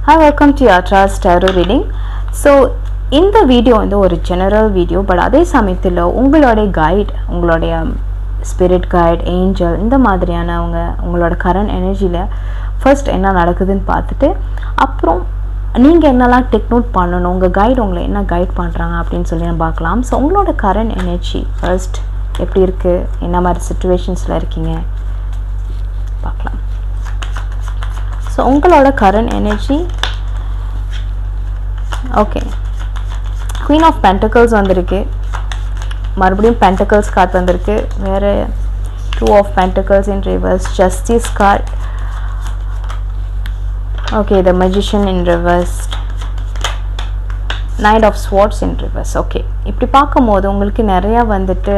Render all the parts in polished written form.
Hi, welcome to Yatra's Tarot Reading. So, இந்த video வந்து ஒரு ஜெனரல் வீடியோ, பட் அதே சமயத்தில் உங்களுடைய கைட், உங்களுடைய ஸ்பிரிட் கைட், ஏஞ்சல், இந்த மாதிரியான உங்களோட கரண்ட் எனர்ஜியில் ஃபர்ஸ்ட் என்ன நடக்குதுன்னு பார்த்துட்டு அப்புறம் நீங்கள் என்னெல்லாம் டேக் நோட் பண்ணணும், உங்கள் கைடு உங்களை என்ன கைட் பண்ணுறாங்க அப்படின்னு சொல்லி நம்ம பார்க்கலாம். ஸோ உங்களோட கரண்ட் எனர்ஜி ஃபர்ஸ்ட் எப்படி இருக்குது, என்ன மாதிரி சுச்சுவேஷன்ஸில் இருக்கீங்க பார்க்கலாம். ஸோ உங்களோட current energy okay, queen of pentacles வந்திருக்கு, மறுபடியும் பென்டக்கிள்ஸ் கார்டு வந்திருக்கு, வேறு two of pentacles in reverse, justice card, okay, the magician in reverse, knight of swords in reverse. Okay, இப்படி பார்க்கும்போது உங்களுக்கு நிறையா வந்துட்டு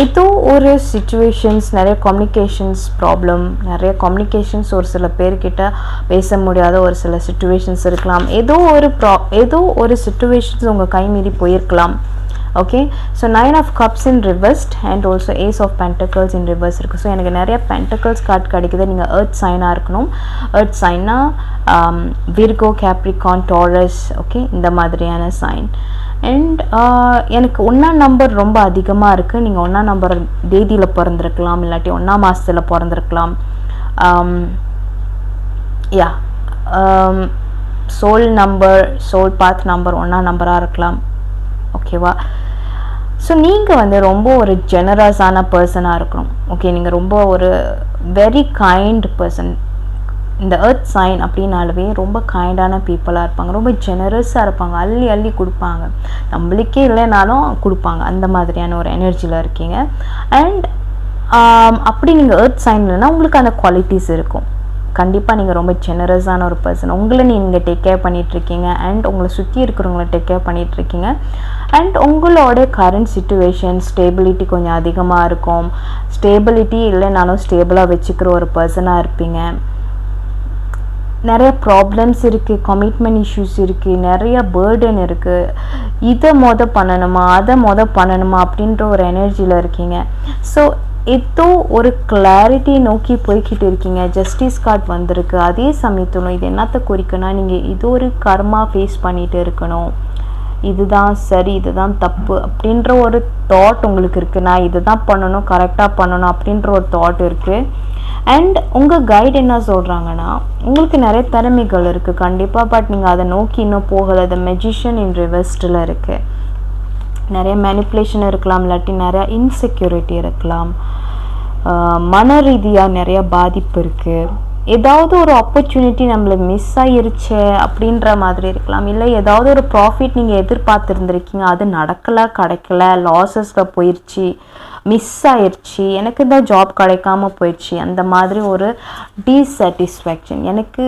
ஏதோ ஒரு சிச்சுவேஷன்ஸ், நிறைய கம்யூனிகேஷன்ஸ் ப்ராப்ளம், நிறைய கம்யூனிகேஷன்ஸ் ஒரு சில பேர்கிட்ட பேச முடியாத ஒரு சில சிச்சுவேஷன்ஸ் இருக்கலாம். ஏதோ ஒரு சிச்சுவேஷன்ஸ் உங்கள் கை மீறி போயிருக்கலாம். Okay, so 9 of cups in reversed and also ace of pentacles in reverse இருக்குது. ஸோ எனக்கு நிறைய பென்டக்கிள்ஸ் கார்டு கிடைக்குது. நீங்கள் எர்த் சைனாக இருக்கணும். எர்த் சைன்னா விர்கோ, கேப்ரிகான், டாரஸ், ஓகே, இந்த மாதிரியான சைன். அண்ட் எனக்கு 1ஆம் நம்பர் ரொம்ப அதிகமாக இருக்குது. நீங்கள் 1ஆம் நம்பர் தேதியில் பிறந்திருக்கலாம், இல்லாட்டி 1ஆம் மாதத்தில் பிறந்திருக்கலாம். Yeah, soul number, soul path number 1ஆம் நம்பராக இருக்கலாம். ஓகேவா? ஸோ நீங்கள் வந்து ரொம்ப ஒரு ஜெனரஸான பர்சனாக இருக்கணும். ஓகே, நீங்கள் ரொம்ப ஒரு வெரி கைண்ட் பர்சன். இந்த எர்த் சைன் அப்படின்னாலுமே ரொம்ப கைண்டான பீப்புளாக இருப்பாங்க, ரொம்ப ஜெனரஸாக இருப்பாங்க, அள்ளி அள்ளி கொடுப்பாங்க, நம்மளுக்கே இல்லைனாலும் கொடுப்பாங்க. அந்த மாதிரியான ஒரு எனர்ஜியில் இருக்கீங்க. அண்ட் அப்படி நீங்கள் எர்த் சைன் இல்லைன்னா உங்களுக்கு அந்த குவாலிட்டிஸ் இருக்கும். கண்டிப்பாக நீங்கள் ரொம்ப ஜெனரஸான ஒரு பர்சன். உங்களை நீங்கள் டேக் கேர் பண்ணிகிட்ருக்கீங்க அண்ட் உங்களை சுற்றி இருக்கிறவங்கள டேக் கேர் பண்ணிகிட்ருக்கீங்க. அண்ட் உங்களோட கரண்ட் சிச்சுவேஷன் ஸ்டேபிலிட்டி கொஞ்சம் அதிகமாக இருக்கும். ஸ்டேபிலிட்டி இல்லைனாலும் ஸ்டேபிளாக வச்சுக்கிற ஒரு பர்சனாக இருப்பீங்க. நிறைய ப்ராப்ளம்ஸ் இருக்குது, கமிட்மெண்ட் இஷ்யூஸ் இருக்குது, நிறைய பேர்டன் இருக்குது. இதை பண்ணணுமா அதை பண்ணணுமா அப்படின்ற ஒரு எனர்ஜியில் இருக்கீங்க. ஸோ ஏதோ ஒரு கிளாரிட்டி நோக்கி போய்கிட்டு இருக்கீங்க. ஜஸ்டிஸ் கார்டு வந்திருக்கு. அதே சமயத்தில் இது என்னத்தை குறிக்குன்னா, நீங்கள் இது ஒரு கர்மா ஃபேஸ் பண்ணிகிட்டு இருக்கணும். இதுதான் சரி, இதுதான் தப்பு அப்படின்ற ஒரு தாட் உங்களுக்கு இருக்குது. நான் இது தான் பண்ணணும், கரெக்டாக பண்ணணும் அப்படின்ற ஒரு தாட் இருக்குது. அண்ட் உங்கள் கைடு என்ன சொல்கிறாங்கன்னா, உங்களுக்கு நிறைய திறமைகள் இருக்குது கண்டிப்பாக, பட் நீங்கள் அதை நோக்கி இன்னும் போகலை. த மெஜிஷியன் இன் ரிவர்ஸ்டில் இருக்குது. நிறைய மேனிப்புலேஷன் இருக்கலாம், இல்லாட்டி நிறையா இன்செக்யூரிட்டி இருக்கலாம், மன ரீதியாக நிறைய பாதிப்பு இருக்குது. ஏதாவது ஒரு ஆப்பர்ச்சுனிட்டி நம்மளுக்கு மிஸ் ஆகிருச்சு அப்படின்ற மாதிரி இருக்கலாம். இல்லை ஏதாவது ஒரு ப்ராஃபிட் நீங்கள் எதிர்பார்த்துருந்துருக்கீங்க, அது நடக்கலை, கிடைக்கல, லாஸஸில் போயிடுச்சு, மிஸ் ஆயிடுச்சு, எனக்கு இந்த ஜாப் கிடைக்காம போயிடுச்சு, அந்த மாதிரி ஒரு டிஸாட்டிஸ்ஃபேக்ஷன். எனக்கு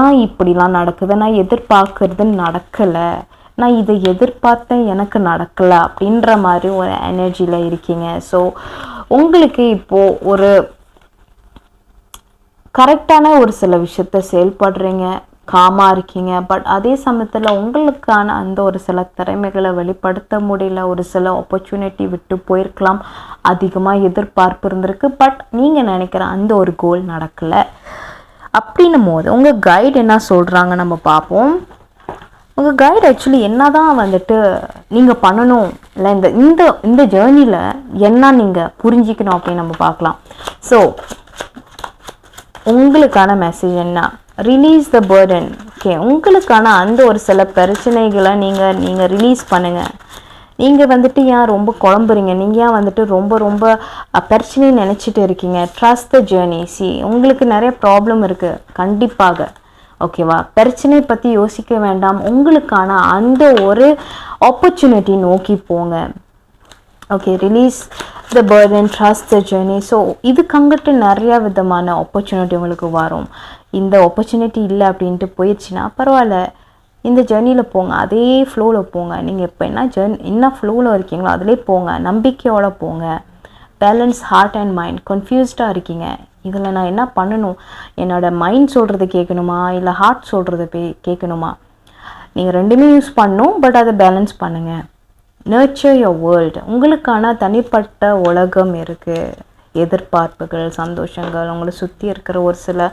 ஏன் இப்படிலாம் நடக்குது, நான் எதிர்பார்க்கறது நடக்கலை, நான் இதை எதிர்பார்த்தேன் எனக்கு நடக்கலை அப்படின்ற மாதிரி ஒரு எனர்ஜியில் இருக்கீங்க. ஸோ உங்களுக்கு இப்போது ஒரு கரெக்டான ஒரு சில விஷயத்த செயல்படுறீங்க, காமாக இருக்கீங்க. பட் அதே சமயத்தில் உங்களுக்கான அந்த ஒரு சில திறமைகளை வெளிப்படுத்த முடியல. ஒரு சில ஆப்பர்ச்சுனிட்டி விட்டு போயிருக்கலாம், அதிகமாக எதிர்பார்ப்பு இருந்திருக்கு, பட் நீங்கள் நினைக்கிற அந்த ஒரு கோல் நடக்கலை. அப்படின்னும் போது உங்கள் கைடு என்ன சொல்கிறாங்க நம்ம பார்ப்போம். உங்கள் கைடு ஆக்சுவலி என்ன தான் வந்துட்டு நீங்கள் பண்ணணும், இல்லை இந்த ஜேர்னியில் என்ன நீங்கள் புரிஞ்சிக்கணும் அப்படின்னு நம்ம பார்க்கலாம். ஸோ உங்களுக்கான மெசேஜ் என்ன? Release the Burton. ஓகே, உங்களுக்கான அந்த ஒரு சில பிரச்சனைகளை நீங்கள் ரிலீஸ் பண்ணுங்கள். நீங்கள் வந்துட்டு ஏன் ரொம்ப குழம்புறீங்க, நீங்கள் ஏன் வந்துட்டு ரொம்ப பிரச்சனையை நினச்சிட்டு இருக்கீங்க? Trust the journey. உங்களுக்கு நிறைய ப்ராப்ளம் இருக்குது கண்டிப்பாக. ஓகேவா? பிரச்சனை பற்றி யோசிக்க வேண்டாம், உங்களுக்கான அந்த ஒரு ஆப்பர்ச்சுனிட்டி நோக்கி போங்க. Okay, release the burden, trust the journey. So இதுக்கங்கிட்டு நிறையா விதமான ஆப்பர்ச்சுனிட்டி உங்களுக்கு வரும். இந்த ஆப்பர்ச்சுனிட்டி இல்லை அப்படின்ட்டு போயிடுச்சுன்னா பரவாயில்ல, இந்த ஜேர்னியில் போங்க, அதே ஃப்ளோவில் போங்க. நீங்கள் இப்போ என்ன ஃப்ளோவில் இருக்கீங்களோ அதிலே போங்க, நம்பிக்கையோடு போங்க. Balance heart and mind. கன்ஃபியூஸ்டாக இருக்கீங்க, இதில் நான் என்ன பண்ணணும், என்னோடய மைண்ட் சொல்கிறது கேட்கணுமா இல்லை ஹார்ட் சொல்கிறது கேட்கணுமா? நீங்கள் ரெண்டுமே யூஸ் பண்ணணும், பட் அதை பேலன்ஸ் பண்ணுங்கள். Nurture your world. உங்களுக்கான தனிப்பட்ட உலகம் இருக்குது. எதிர்பார்ப்புகள், சந்தோஷங்கள், உங்களை சுற்றி இருக்கிற ஒரு சில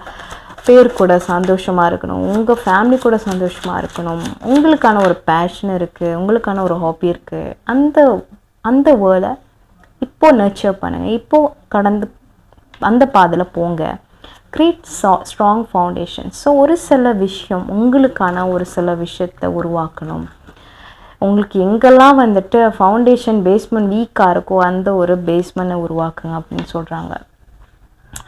பேர் கூட சந்தோஷமாக இருக்கணும், உங்கள் ஃபேமிலி கூட சந்தோஷமாக இருக்கணும், உங்களுக்கான ஒரு பேஷன் இருக்குது, உங்களுக்கான ஒரு ஹாபி இருக்குது. அந்த வேர்டை இப்போது நர்ச்சர் பண்ணுங்கள். இப்போது கடந்து அந்த பாதையில் போங்க. Create strong foundation. ஸோ ஒரு சில விஷயம் உங்களுக்கான ஒரு சில விஷயத்தை உருவாக்கணும். உங்களுக்கு எங்கெல்லாம் வந்துட்டு ஃபவுண்டேஷன் பேஸ்மெண்ட் வீக்காக இருக்கோ அந்த ஒரு பேஸ்மெண்ட்டை உருவாக்குங்க அப்படின்னு சொல்கிறாங்க.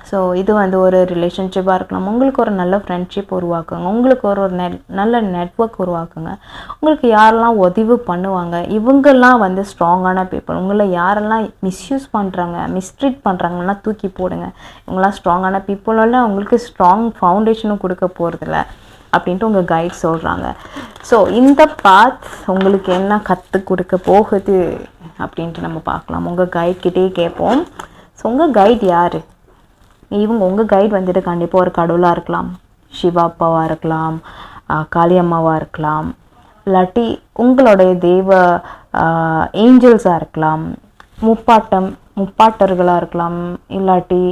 ஸோ இது வந்து ஒரு ரிலேஷன்ஷிப்பாக இருக்கலாம், உங்களுக்கு ஒரு நல்ல ஃப்ரெண்ட்ஷிப் உருவாக்குங்க, உங்களுக்கு ஒரு நல்ல நெட்வொர்க் உருவாக்குங்க. உங்களுக்கு யாரெல்லாம் உதவி பண்ணுவாங்க, இவங்கெல்லாம் வந்து ஸ்ட்ராங்கான பீப்புள். உங்களை யாரெல்லாம் மிஸ்யூஸ் பண்ணுறாங்க, மிஸ்ட்ரீட் பண்ணுறாங்கன்னா தூக்கி போடுங்க. இவங்களாம் ஸ்ட்ராங்கான பீப்புளோட உங்களுக்கு ஸ்ட்ராங் ஃபவுண்டேஷனும் கொடுக்க போகிறதில்ல அப்படின்ட்டு உங்கள் கைட் சொல்கிறாங்க. ஸோ இந்த பாத் உங்களுக்கு என்ன கற்றுக் கொடுக்க போகுது அப்படின்ட்டு நம்ம பார்க்கலாம். உங்கள் கைட்கிட்டே கேட்போம். ஸோ உங்கள் கைட் யார்? இவங்க உங்கள் கைட் வந்துட்டு கண்டிப்பாக ஒரு கடவுளாக இருக்கலாம், சிவா அப்பாவாக இருக்கலாம், காளி அம்மாவாக இருக்கலாம், இல்லாட்டி உங்களுடைய தெய்வ ஏஞ்சல்ஸாக இருக்கலாம், முப்பாட்டர்களாக இருக்கலாம், இல்லாட்டி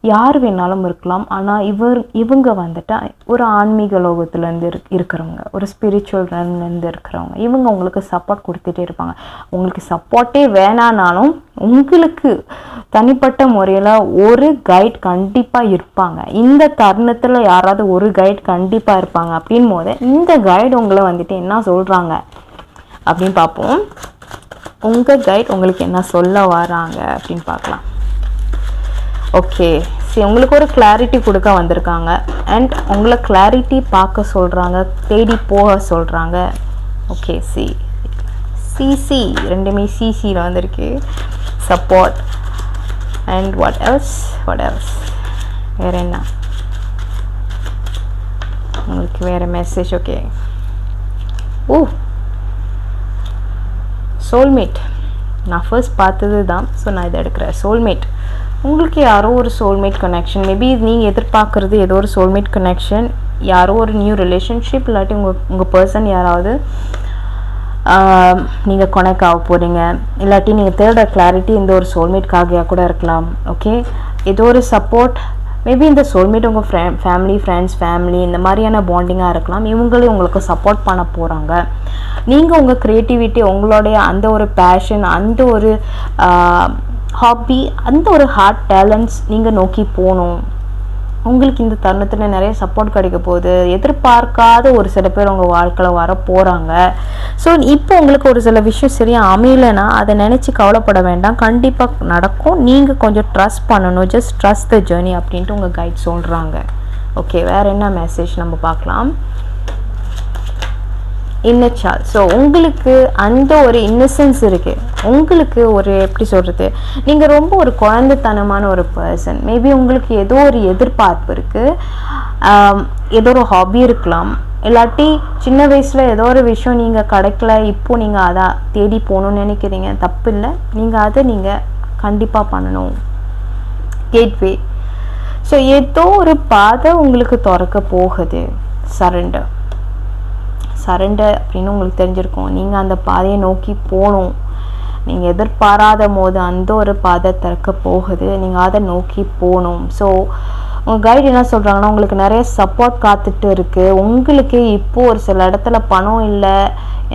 யார் வேணாலும் இருக்கலாம். ஆனால் இவங்க வந்துட்டு ஒரு ஆன்மீக லோகத்துலேருந்து இருக்கிறவங்க, ஒரு ஸ்பிரிச்சுவல்லேருந்து இருக்கிறவங்க. இவங்க உங்களுக்கு சப்போர்ட் கொடுத்துட்டே இருப்பாங்க. உங்களுக்கு சப்போர்ட்டே வேணானாலும் உங்களுக்கு தனிப்பட்ட முறையில் ஒரு கைட் கண்டிப்பாக இருப்பாங்க. இந்த தருணத்தில் யாராவது ஒரு கைட் கண்டிப்பாக இருப்பாங்க. அப்படின் போது இந்த கைடு உங்களை வந்துட்டு என்ன சொல்கிறாங்க அப்படின்னு பார்ப்போம். உங்கள் கைட் உங்களுக்கு என்ன சொல்ல வராங்க அப்படின்னு பார்க்கலாம். ஓகே, சரி, உங்களுக்கு ஒரு கிளாரிட்டி கொடுக்க வந்திருக்காங்க. அண்ட் உங்களை கிளாரிட்டி பார்க்க சொல்கிறாங்க, தேடி போக சொல்கிறாங்க. ஓகே, சிசி ரெண்டுமே சிசியில் வந்திருக்கு. சப்போர்ட் அண்ட் வாட் எல்ஸ் வேறு என்ன உங்களுக்கு வேறு மெசேஜ்? ஓகே, சோல்மேட் நான் ஃபர்ஸ்ட் பார்த்தது தான். ஸோ நான் இதை எடுக்கிறேன். சோல்மேட், உங்களுக்கு யாரோ ஒரு சோல்மேட் கனெக்ஷன். மேபி நீங்கள் எதிர்பார்க்குறது ஏதோ ஒரு சோல்மேட் கனெக்ஷன், யாரோ ஒரு நியூ ரிலேஷன்ஷிப், இல்லாட்டி உங்கள் பர்சன் யாராவது நீங்கள் கனெக்ட் ஆக போகிறீங்க, இல்லாட்டி நீங்கள் தேடுற கிளாரிட்டி இந்த ஒரு சோல்மேட்காக கூட இருக்கலாம். ஓகே, ஏதோ ஒரு சப்போர்ட். மேபி இந்த சோல்மேட் உங்கள் ஃபேமிலி இந்த மாதிரியான பாண்டிங்காக இருக்கலாம். இவங்களே உங்களுக்கு சப்போர்ட் பண்ண போகிறாங்க. நீங்கள் உங்கள் க்ரியேட்டிவிட்டி, உங்களுடைய அந்த ஒரு பேஷன், அந்த ஒரு ஹாபி, அந்த ஒரு ஹார்ட் டேலண்ட்ஸ் நீங்கள் நோக்கி போகணும். உங்களுக்கு இந்த தருணத்தில் நிறைய சப்போர்ட் கிடைக்க போகுது. எதிர்பார்க்காத ஒரு சில பேர் உங்கள் வாழ்க்கையில் வர போகிறாங்க. ஸோ இப்போ உங்களுக்கு ஒரு சில விஷயம் சரியாக அமையலைன்னா அதை நினச்சி கவலைப்பட வேண்டாம், கண்டிப்பாக நடக்கும். நீங்கள் கொஞ்சம் ட்ரஸ்ட் பண்ணணும், ஜஸ்ட் ட்ரஸ்ட் த ஜேர்னி அப்படின்ட்டு உங்கள் கைட் சொல்கிறாங்க. ஓகே, வேறு என்ன மெசேஜ் நம்ம பார்க்கலாம். Inner child. ஸோ உங்களுக்கு அந்த ஒரு இன்னசென்ஸ் இருக்குது, உங்களுக்கு ஒரு எப்படி சொல்கிறது, நீங்கள் ரொம்ப ஒரு குழந்தைத்தனமான ஒரு பர்சன். மேபி உங்களுக்கு ஏதோ ஒரு எதிர்பார்ப்பு இருக்குது, ஏதோ ஒரு ஹாபி இருக்கலாம், இல்லாட்டி சின்ன வயசில் ஏதோ ஒரு விஷயம் நீங்கள் கிடைக்கல, இப்போது நீங்கள் அதை தேடி போகணுன்னு நினைக்கிறீங்க. தப்பு இல்லை, நீங்கள் அதை நீங்கள் கண்டிப்பாக பண்ணணும். கேட்வே. ஸோ ஏதோ ஒரு பாதை உங்களுக்கு திறக்க போகுது. சரண்டர் அப்படின்னு உங்களுக்கு தெரிஞ்சிருக்கும். நீங்கள் அந்த பாதையை நோக்கி போகணும். நீங்கள் எதிர்பாராத போது அந்த ஒரு பாதை திறக்க போகுது, நீங்கள் அதை நோக்கி போகணும். ஸோ உங்கள் கைடு என்ன சொல்கிறாங்கன்னா, உங்களுக்கு நிறைய சப்போர்ட் காத்துட்டு இருக்குது. உங்களுக்கு இப்போது ஒரு சில இடத்துல பணம் இல்லை,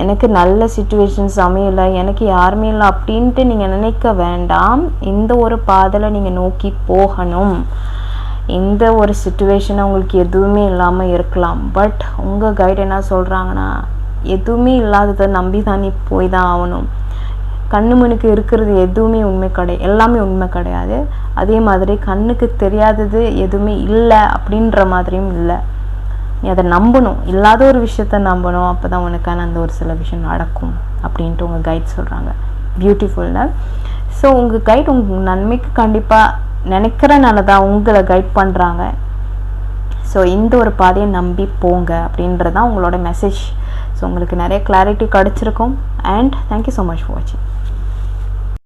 எனக்கு நல்ல சிச்சுவேஷன்ஸ் அமையலை, எனக்கு யாருமே இல்லை அப்படின்ட்டு நீங்கள் நினைக்க வேண்டாம். இந்த ஒரு பாதையில் நீங்கள் நோக்கி போகணும். இந்த ஒரு சிச்சுவேஷனை உங்களுக்கு எதுவுமே இல்லாமல் இருக்கலாம். பட் உங்கள் கைடு என்ன சொல்கிறாங்கன்னா, எதுவுமே இல்லாததை நம்பி தான் நீ போய் தான் ஆகணும். கண்ணு மனுக்கு இருக்கிறது எதுவுமே எல்லாமே உண்மை கிடையாது. அதே மாதிரி கண்ணுக்கு தெரியாதது எதுவுமே இல்லை அப்படின்ற மாதிரியும் இல்லை. நீ அதை நம்பணும், இல்லாத ஒரு விஷயத்த நம்பணும். அப்போ தான் உனக்கான அந்த ஒரு சில விஷயம் நடக்கும் அப்படின்ட்டு உங்கள் கைட் சொல்கிறாங்க. பியூட்டிஃபுல்ல. ஸோ உங்கள் கைட் உங்கள் நன்மைக்கு கண்டிப்பாக நினைக்கிறனால தான் உங்களை கைட் பண்ணுறாங்க. ஸோ இந்த ஒரு பாதையை நம்பி போங்க அப்படின்றது தான் உங்களோட மெசேஜ். ஸோ உங்களுக்கு நிறைய கிளாரிட்டி கிடச்சிருக்கும். And thank you so much for வாட்சிங்.